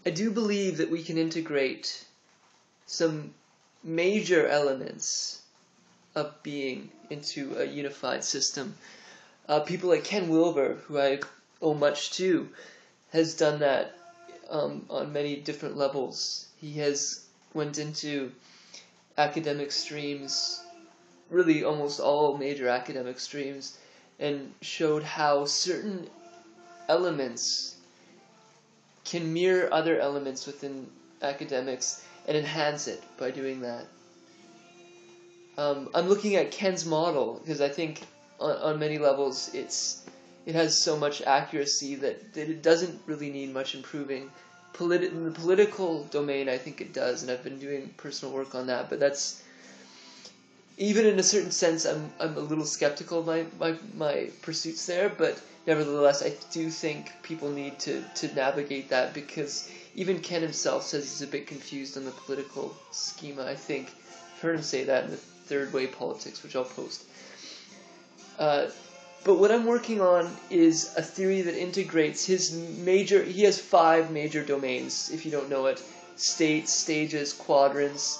I do believe that we can integrate some major elements of being into a unified system. People like Ken Wilber, who I owe much to, has done that on many different levels. He has went into academic streams, really almost all major academic streams, and showed how certain elements can mirror other elements within academics and enhance it by doing that. I'm looking at Ken's model because I think on many levels it has so much accuracy that it doesn't really need much improving. In the political domain, I think it does, and I've been doing personal work on that. But that's, even in a certain sense, I'm a little skeptical of my pursuits there. But nevertheless, I do think people need to navigate that, because even Ken himself says he's a bit confused on the political schema. I think I've heard him say that in the Third Way Politics, which I'll post. But what I'm working on is a theory that integrates he has 5 major domains, if you don't know it: states, stages, quadrants,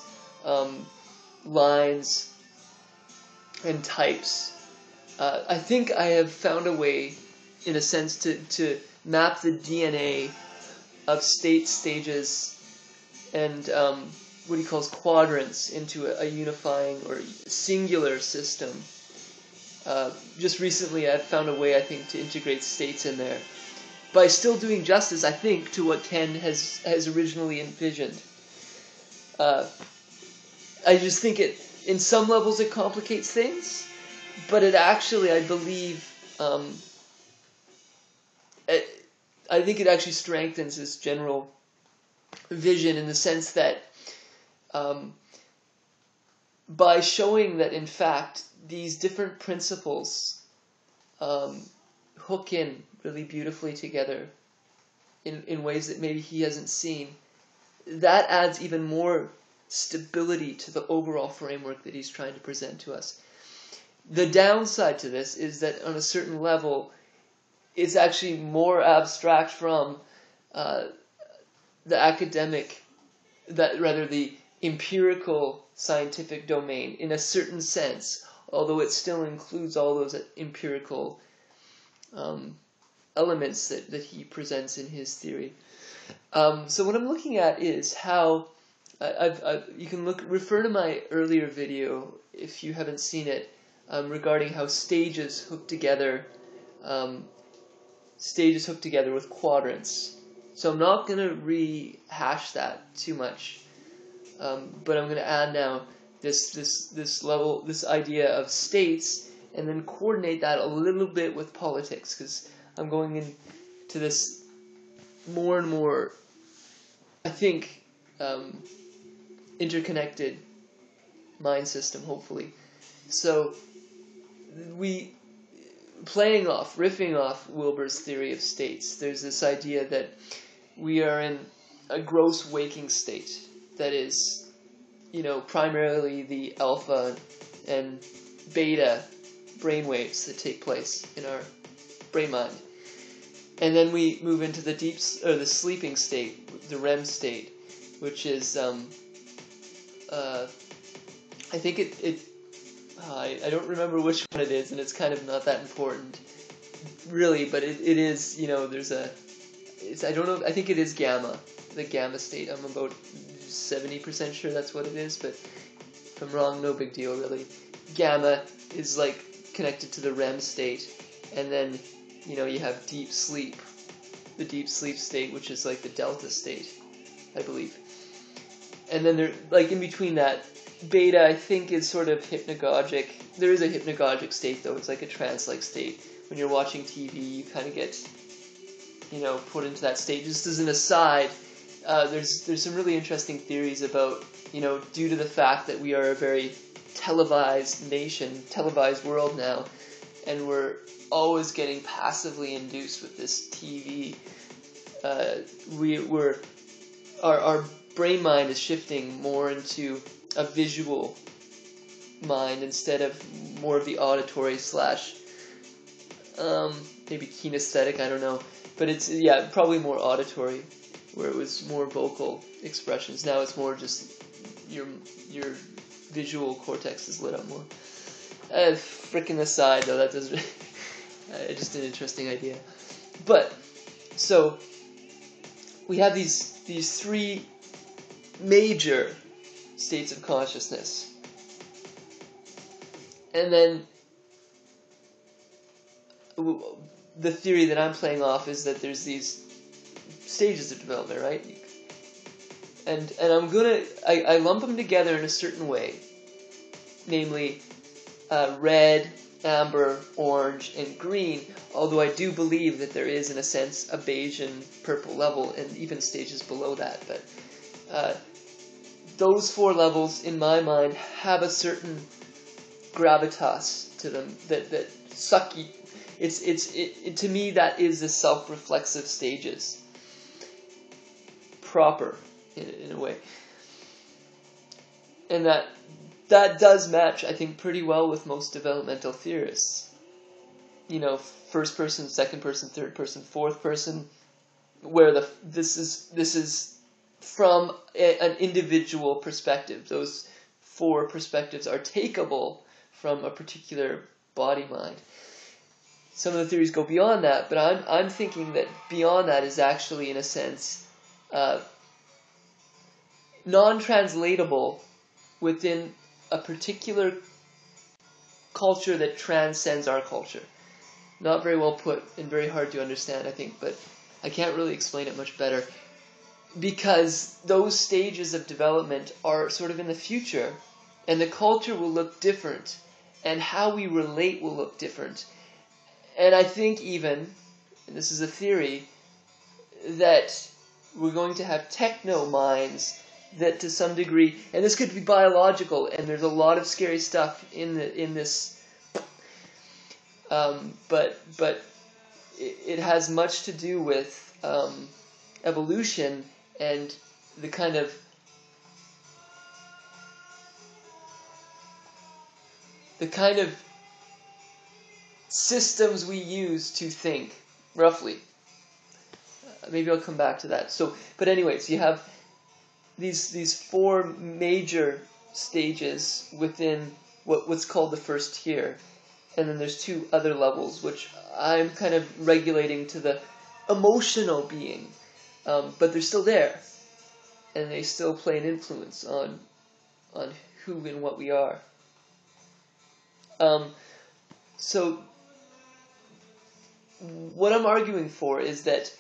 lines, and types. I think I have found a way, in a sense, to map the DNA of states, stages, and what he calls quadrants into a unifying or singular system. Just recently I've found a way, I think, to integrate states in there, by still doing justice, I think, to what Ken has originally envisioned. I just think in some levels it complicates things, but it actually, I believe, I think it actually strengthens his general vision, in the sense that by showing that, in fact, these different principles hook in really beautifully together in ways that maybe he hasn't seen, that adds even more stability to the overall framework that he's trying to present to us. The downside to this is that on a certain level, it's actually more abstract from the academic, the empirical scientific domain, in a certain sense, although it still includes all those empirical elements that he presents in his theory. So what I'm looking at is how you can refer to my earlier video if you haven't seen it, regarding how stages hook together with quadrants. So I'm not going to rehash that too much, but I'm going to add now this idea of states, and then coordinate that a little bit with politics, because I'm going into this more and more, I think, interconnected mind system, hopefully. So riffing off Wilber's theory of states, there's this idea that we are in a gross waking state that is, primarily the alpha and beta brainwaves that take place in our brain mind. And then we move into the the sleeping state, the REM state, which is, I think I don't remember which one it is, and it's kind of not that important, really, but it is, I don't know, I think it is gamma, the gamma state. I'm about 70% sure that's what it is, but if I'm wrong, no big deal, really. Gamma is connected to the REM state, and then you have deep sleep, the deep sleep state, which is the delta state, I believe. And then in between that, beta, I think, is sort of hypnagogic. There is a hypnagogic state, though. It's like a trance-like state. When you're watching TV, you kind of get put into that state. Just as an aside, there's some really interesting theories about, due to the fact that we are a very televised nation, televised world now, and we're always getting passively induced with this TV, our brain mind is shifting more into a visual mind instead of more of the auditory / maybe kinesthetic, I don't know, but it's probably more auditory. where it was more vocal expressions. Now it's more just your visual cortex is lit up more. Frickin' aside, though, that doesn't. Just an interesting idea. But so we have these three major states of consciousness, and then the theory that I'm playing off is that there's these stages of development, right? And I lump them together in a certain way, namely red, amber, orange, and green, although I do believe that there is, in a sense, a beige and purple level, and even stages below that. But those four levels, in my mind, have a certain gravitas to them that suck you. To me, that is the self-reflexive stages, proper, in a way. And that does match, I think, pretty well with most developmental theorists. You know, first person, second person, third person, fourth person, where this is from an individual perspective. Those four perspectives are takeable from a particular body-mind. Some of the theories go beyond that, but I'm thinking that beyond that is actually, in a sense, non-translatable within a particular culture that transcends our culture. Not very well put and very hard to understand, I think, but I can't really explain it much better. Because those stages of development are sort of in the future, and the culture will look different, and how we relate will look different. And I think even, and this is a theory, that we're going to have techno-minds that to some degree, and this could be biological, and there's a lot of scary stuff in this, but it has much to do with evolution and the kind of systems we use to think, roughly. Maybe I'll come back to that. So, but anyways, you have these four major stages within what's called the first tier, and then there's two other levels which I'm kind of regulating to the emotional being, but they're still there, and they still play an influence on who and what we are. So what I'm arguing for is that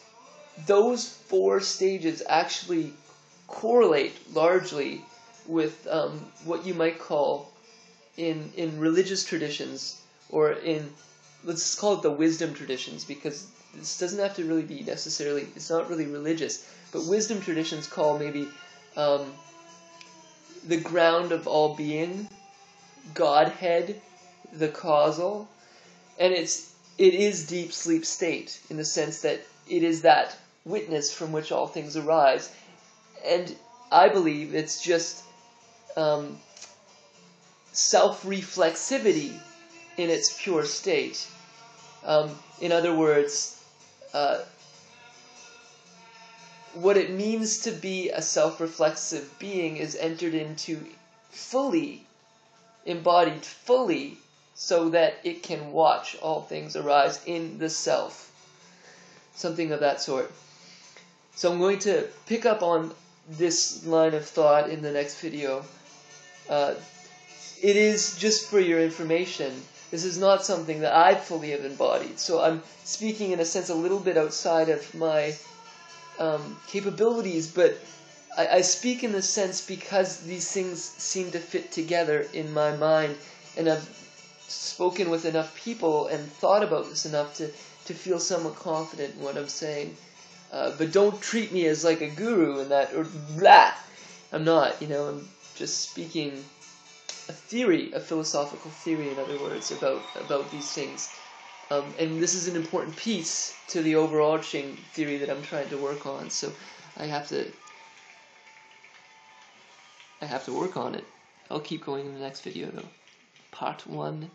those four stages actually correlate largely with what you might call in religious traditions, or in, let's call it the wisdom traditions, because this doesn't have to really be necessarily, it's not really religious, but wisdom traditions call maybe the ground of all being, Godhead, the causal, and it is deep sleep state, in the sense that it is that witness from which all things arise. And I believe it's just self-reflexivity in its pure state. In other words, what it means to be a self-reflexive being is entered into fully, embodied fully, so that it can watch all things arise in the self. Something of that sort. So I'm going to pick up on this line of thought in the next video. It is, just for your information, this is not something that I fully have embodied. So I'm speaking in a sense a little bit outside of my capabilities, but I speak in the sense because these things seem to fit together in my mind, and I've spoken with enough people and thought about this enough to feel somewhat confident in what I'm saying. But don't treat me as like a guru in that, or blah. I'm not, I'm just speaking a theory, a philosophical theory, in other words, about these things. And this is an important piece to the overarching theory that I'm trying to work on, so I have to work on it. I'll keep going in the next video, though. Part 1.